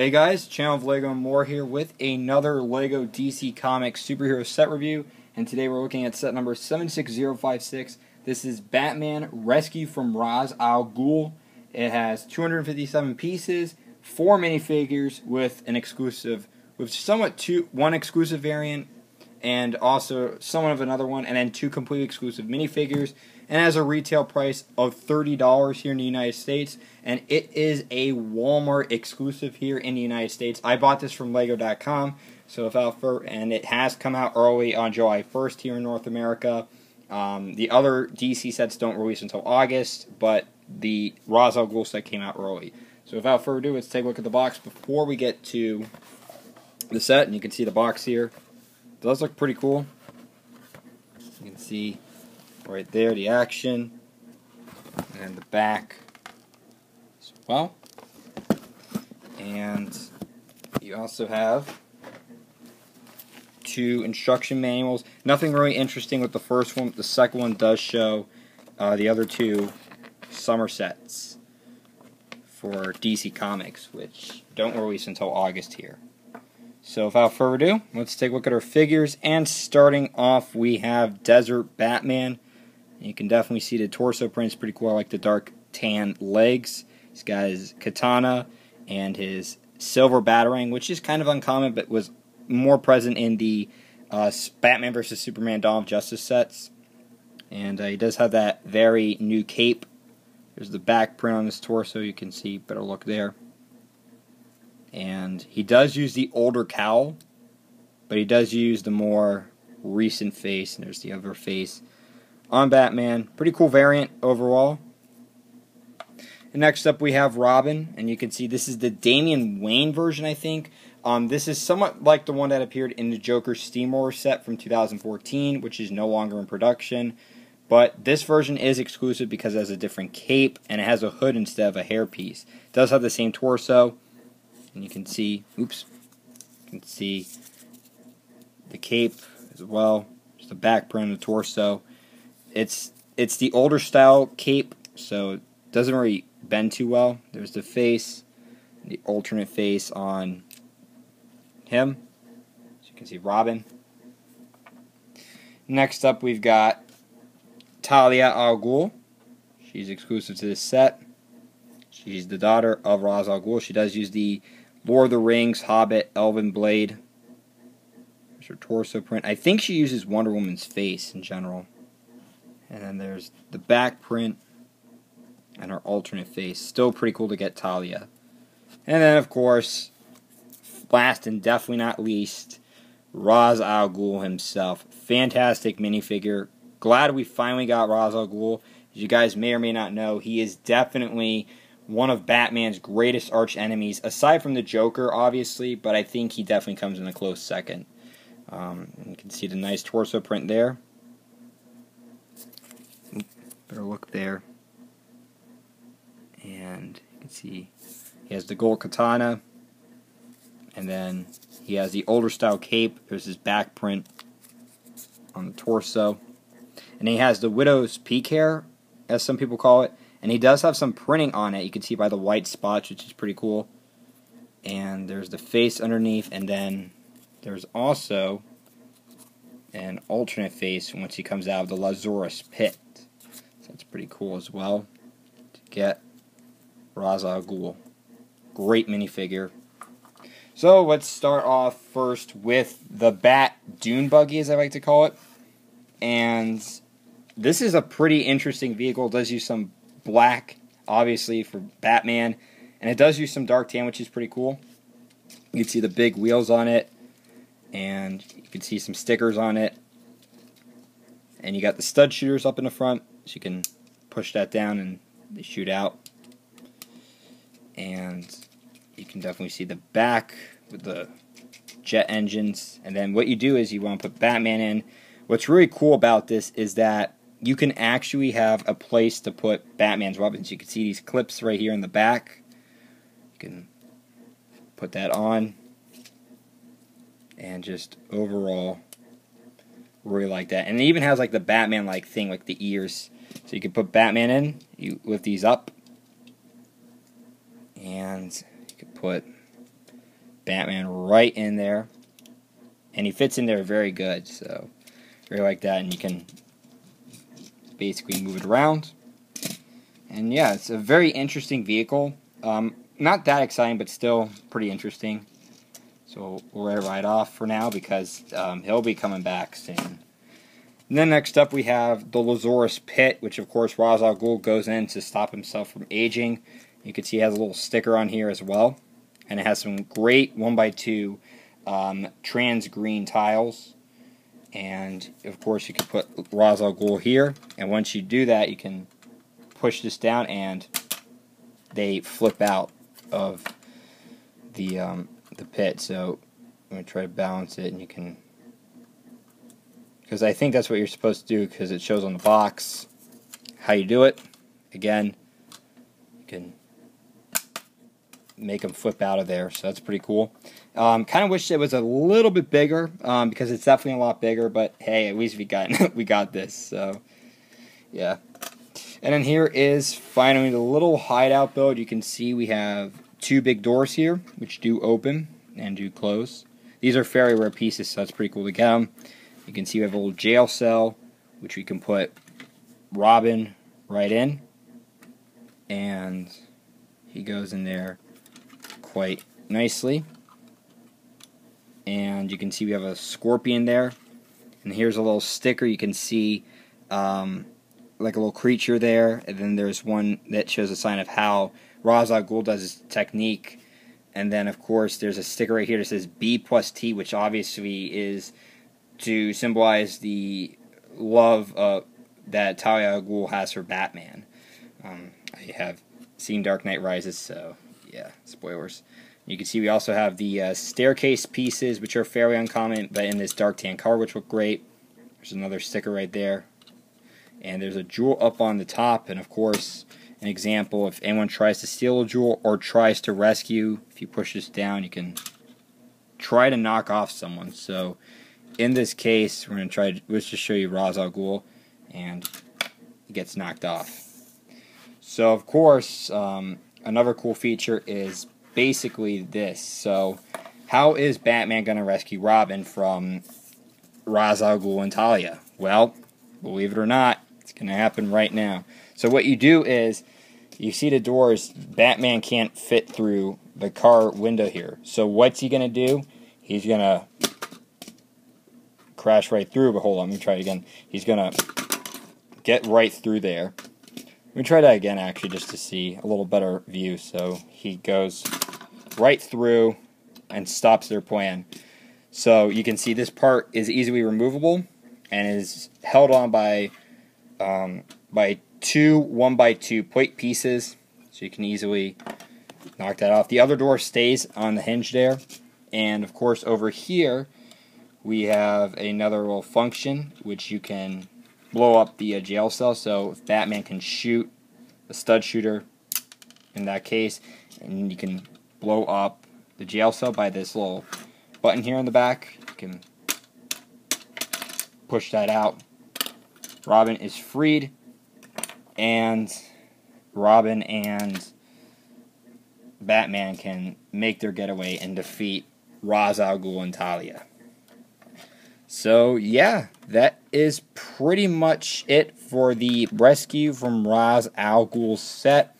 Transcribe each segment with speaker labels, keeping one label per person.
Speaker 1: Hey guys, Channel of Lego and More here with another Lego DC Comics superhero set review, and today we're looking at set number 76056. This is Batman Rescue from Ras Ghul. It has 257 pieces, 4 minifigures with an exclusive, one exclusive variant, and also somewhat of another one, and then 2 completely exclusive minifigures, and has a retail price of $30 here in the United States, and it is a Walmart exclusive here in the United States. I bought this from Lego.com, and it has come out early on July 1st here in North America. The other DC sets don't release until August, but the Ras Ghul set came out early. So without further ado, let's take a look at the box before we get to the set, and you can see the box here. It does look pretty cool. You can see right there the action, and the back as well. And you also have 2 instruction manuals. Nothing really interesting with the first one. The second one does show the other 2 summer sets for DC Comics, which don't release until August here. So without further ado, let's take a look at our figures. And starting off, we have Desert Batman. You can definitely see the torso print is pretty cool. I like the dark tan legs. He's got his katana and his silver batarang, which is kind of uncommon, but was more present in the Batman vs. Superman Dawn of Justice sets. And he does have that very new cape. There's the back print on his torso. You can see better look there. And he does use the older cowl, but he does use the more recent face. And there's the other face on Batman. Pretty cool variant overall. And next up we have Robin, and you can see this is the Damian Wayne version, I think. This is somewhat like the one that appeared in the Joker Steamroller set from 2014, which is no longer in production. But this version is exclusive because it has a different cape, and it has a hood instead of a hairpiece. It does have the same torso, and you can see, you can see the cape as well. Just the back print of the torso. It's the older style cape, so it doesn't really bend too well. There's the face, the alternate face on him. So you can see Robin. Next up we've got Talia al Ghul. She's exclusive to this set. She's the daughter of Ras Ghul. She does use the Lord of the Rings, Hobbit, Elven blade. There's her torso print. I think she uses Wonder Woman's face in general. And then there's the back print and her alternate face. Still pretty cool to get Talia. And then, of course, last and definitely not least, Ras Ghul himself. Fantastic minifigure. Glad we finally got Ras Ghul. As you guys may or may not know, he is definitely one of Batman's greatest arch enemies, aside from the Joker, obviously, but I think he definitely comes in a close second. You can see the nice torso print there. Better look there. And you can see he has the gold katana, and then he has the older style cape. There's his back print on the torso. And he has the widow's peak hair, as some people call it. And he does have some printing on it. You can see by the white spots, which is pretty cool. And there's the face underneath. And then there's also an alternate face once he comes out of the Lazarus Pit. So that's pretty cool as well to get Ras Ghul. Great minifigure. So let's start off first with the Bat Dune Buggy, as I like to call it. And this is a pretty interesting vehicle. It does use some black, obviously, for Batman, and it does use some dark tan, which is pretty cool. You can see the big wheels on it, and you can see some stickers on it. And you got the stud shooters up in the front, so you can push that down and they shoot out. And you can definitely see the back with the jet engines. And then what you do is you want to put Batman in. What's really cool about this is that you can actually have a place to put Batman's weapons. You can see these clips right here in the back. You can put that on. And just overall, really like that. And it even has like the Batman-like thing, like the ears. So you can put Batman in, you lift these up, and you can put Batman right in there. And he fits in there very good, so really like that. And you can basically move it around. And yeah, it's a very interesting vehicle. Not that exciting, but still pretty interesting. So we'll let it ride off for now because he'll be coming back soon. And then next up we have the Lazarus Pit, which of course Ras Ghul goes in to stop himself from aging. You can see he has a little sticker on here as well. And it has some great 1x2 trans green tiles. And of course you can put Ras Ghul here. And once you do that, you can push this down and they flip out of the pit. So I'm going to try to balance it, and you can, because I think that's what you're supposed to do, because it shows on the box how you do it. Again, you can make them flip out of there, so that's pretty cool. Kind of wish it was a little bit bigger, because it's definitely a lot bigger, but hey, at least we got this, so yeah. And then here is finally the little hideout build. You can see we have 2 big doors here, which do open and do close. These are very rare pieces, so that's pretty cool to get them. You can see we have a little jail cell, which we can put Robin right in. And he goes in there quite nicely. And you can see we have a scorpion there. And here's a little sticker. You can see like a little creature there. And then there's one that shows a sign of how Ras Ghul does his technique. And then, of course, there's a sticker right here that says B+T, which obviously is to symbolize the love that Talia Ghul has for Batman. I have seen Dark Knight Rises, so yeah, spoilers. You can see we also have the staircase pieces, which are fairly uncommon, but in this dark tan color, which look great. There's another sticker right there. And there's a jewel up on the top, and of course, an example, if anyone tries to steal a jewel or tries to rescue, if you push this down, you can try to knock off someone. So, in this case, we're going to try, let's just show you Ras Ghul, and he gets knocked off. So, of course, another cool feature is basically this. So, how is Batman going to rescue Robin from Ras Ghul and Talia? Well, believe it or not, it's going to happen right now. So what you do is, you see the doors, Batman can't fit through the car window here. So what's he going to do? He's going to crash right through, but hold on, let me try it again. He's going to get right through there. Let me try that again, actually, just to see a little better view. So he goes right through and stops their plan. So you can see this part is easily removable and is held on by 2 1x2 plate pieces, so you can easily knock that off. The other door stays on the hinge there, and of course over here we have another little function which you can blow up the jail cell, so if Batman can shoot a stud shooter in that case, and you can blow up the jail cell by this little button here in the back. You can push that out. Robin is freed, and Robin and Batman can make their getaway and defeat Ras Ghul and Talia. So yeah, that is pretty much it for the Rescue from Ras Ghul set.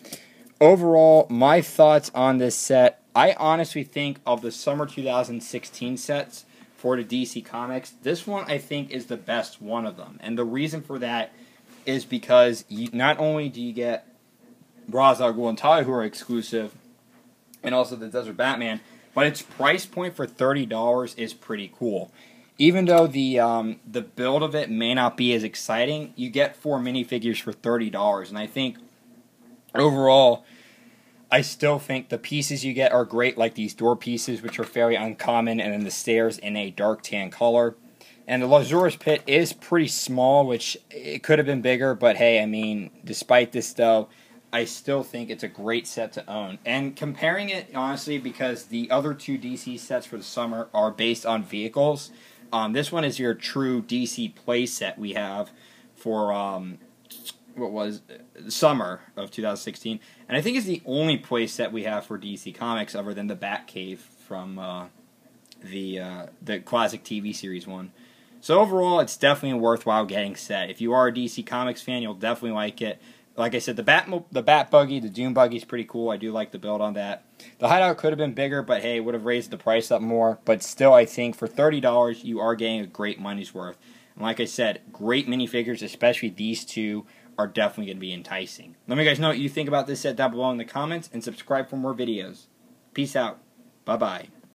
Speaker 1: Overall, my thoughts on this set, I honestly think of the summer 2016 sets for the DC Comics, this one I think is the best one of them. And the reason for that is because not only do you get Ras Ghul and Talia, who are exclusive, and also the Desert Batman, but its price point for $30 is pretty cool. Even though the build of it may not be as exciting, you get 4 minifigures for $30, and I think overall, I still think the pieces you get are great, like these door pieces, which are fairly uncommon, and then the stairs in a dark tan color. And the Lazarus Pit is pretty small, which it could have been bigger, but hey, I mean, despite this though, I still think it's a great set to own. And comparing it, honestly, because the other 2 DC sets for the summer are based on vehicles, this one is your true DC play set we have for the summer of 2016, and I think it's the only play set we have for DC Comics other than the Batcave from the classic TV series one. So overall, it's definitely a worthwhile getting set. If you are a DC Comics fan, you'll definitely like it. Like I said, the Bat Buggy, the Dune Buggy is pretty cool. I do like the build on that. The Hideout could have been bigger, but hey, it would have raised the price up more. But still, I think for $30, you are getting a great money's worth. And like I said, great minifigures, especially these two, are definitely going to be enticing. Let me guys know what you think about this set down below in the comments, and subscribe for more videos. Peace out. Bye-bye.